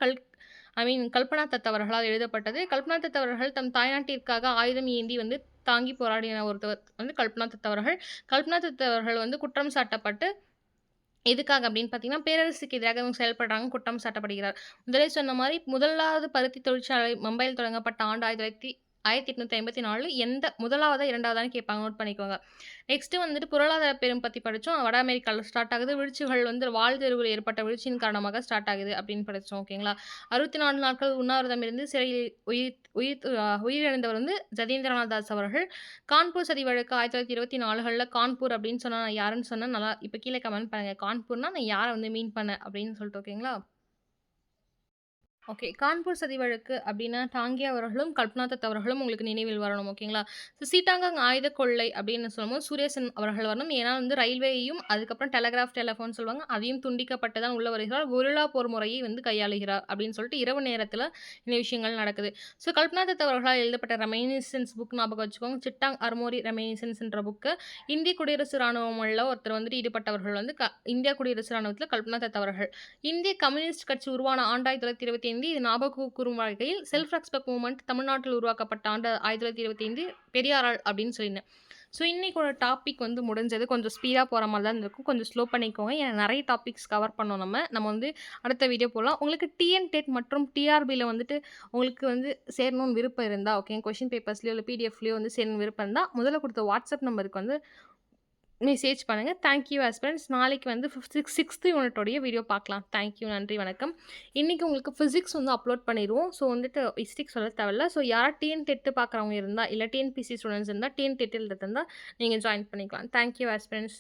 கல்பனா தத் அவர்களால் எழுதப்பட்டது. கல்பனா தத் அவர்கள் தம் தாய்நாட்டிற்காக ஆயுதம் ஏந்தி வந்து தாங்கி போராடின ஒருத்தவர் வந்து கல்பனா தத் அவர்கள். கல்பனா தத் அவர்கள் வந்து குற்றம் சாட்டப்பட்டு எதுக்காக அப்படின்னு பார்த்தீங்கன்னா, பேரரசுக்கு எதிராக இவங்க செயல்படுறாங்க குற்றம் சாட்டப்படுகிறார். முதலே சொன்ன மாரி முதலாவது பருத்தி தொழிற்சாலை மும்பையில் தொடங்கப்பட்ட ஆண்டு 1854 எந்த முதலாவதா, இரண்டாவதான்னு கேட்பாங்க. நோட் பண்ணிக்கோங்க. நெக்ஸ்ட்டு வந்துட்டு பொருளாதார பெரும் பத்தி படிச்சோம். வட அமெரிக்கால ஸ்டார்ட் ஆகுது. வீழ்ச்சிகள் வந்து வால் தெருவில் ஏற்பட்ட வீழ்ச்சியின் காரணமாக ஸ்டார்ட் ஆகுது அப்படின்னு படிச்சோம் ஓகேங்களா. 64 நாட்கள் உண்ணாவிரதம் இருந்து சிறையில் உயிரிழந்தவர் வந்து ஜதீந்திரநாத் தாஸ் அவர்கள். கான்பூர் சதி வழக்கு 1924களில் கான்பூர் அப்படின்னு சொன்னா நான் யாருன்னு சொன்னேன். நல்லா இப்போ கீழே கமெண்ட் பண்ணுங்க. கான்பூர்னா நான் யாரை வந்து மீன் பண்ணேன் அப்படின்னு சொல்லிட்டு ஓகேங்களா. ஓகே. கான்பூர் சதி வழக்கு அப்படின்னா, டாங்கே அவர்களும், கல்பனா தத் அவர்களும் உங்களுக்கு நினைவில் வரணும். ஓகேங்களா. ஸோ சீட்டாங்காங் ஆயுத கொள்ளை அப்படின்னு சொல்லும்போது சூரியசென் அவர்கள் வரணும். ஏன்னா வந்து ரயில்வேயையும், அதுக்கப்புறம் டெலஃபோன் சொல்லுவாங்க. அதையும் துண்டிக்கப்பட்டு தான் உள்ள வருகிறார். கொரில்லா போர் முறையை வந்து கையாளுகிறார் அப்படின்னு சொல்லிட்டு இரவு நேரத்தில இந்த விஷயங்கள் நடக்குது. ஸோ கல்பனா தத் அவர்களால் எழுதப்பட்ட ரெமினிசன்ஸ் புக் ஞாபகம் வச்சுக்கோங்க. சிட்டாங் ஆர்மோரி ரெமினிசன்ஸ்ன்ற புக்கு. இந்திய குடியரசு ராணுவம்ல ஒருத்தர் வந்துட்டு ஈடுபட்டவர்கள் வந்து இந்திய குடியரசு ராணுவத்தில கல்பனா தத் அவர்கள். இந்திய கம்யூனிஸ்ட் கட்சி உருவான ஆண்டு 1925. இது ஞாபகம் கூறும் வகையில் செல்ஃப் ரெஸ்பெக்ட் மூவ்மெண்ட் தமிழ்நாட்டில் உருவாக்கப்பட்ட ஆண்டு 1925 பெரியாரால் அப்படின்னு சொல்லியிருந்தேன். ஸோ இன்னைக்கோட டாபிக் வந்து முடிஞ்சது. கொஞ்சம் ஸ்பீடாக போகிற மாதிரி தான் இருக்கும். கொஞ்சம் ஸ்லோ பண்ணிக்கோங்க. ஏன்னா நிறைய டாபிக்ஸ் கவர் பண்ணோம் நம்ம வந்து அடுத்த வீடியோ போகலாம். உங்களுக்கு டெட் மற்றும் டிஆர்பியில் வந்துட்டு உங்களுக்கு வந்து சேரணும்னு விருப்பம் இருந்தால் ஓகே கொஷின் பேப்பர்ஸ்லையோ இல்லை பிடிஎஃப்லையோ வந்து சேரணும் விருப்பம் இருந்தால் முதல்ல கொடுத்த வாட்ஸ்அப் நம்பருக்கு வந்து மெசேஜ் பண்ணுங்கள். Thank you aspirants. நாளைக்கு வந்து சிக்ஸ்த்து யூனிட்டோடைய வீடியோ பார்க்கலாம். தேங்க்யூ, நன்றி, வணக்கம். இன்றைக்கி உங்களுக்கு ஃபிசிக்ஸ் வந்து அப்லோட் பண்ணிடுவோம். ஸோ வந்துட்டு ஹிஸ்ட்ரிக் சொல்ல தேவையில்ல. ஸோ யாராவது டெட்டு பார்க்குறவங்க இருந்தால் இல்லை டிஎன்பிசி ஸ்டூடெண்ட்ஸ் இருந்தால் டெட் இருந்தால் நீங்கள் ஜாயின் பண்ணிக்கலாம். Thank you aspirants.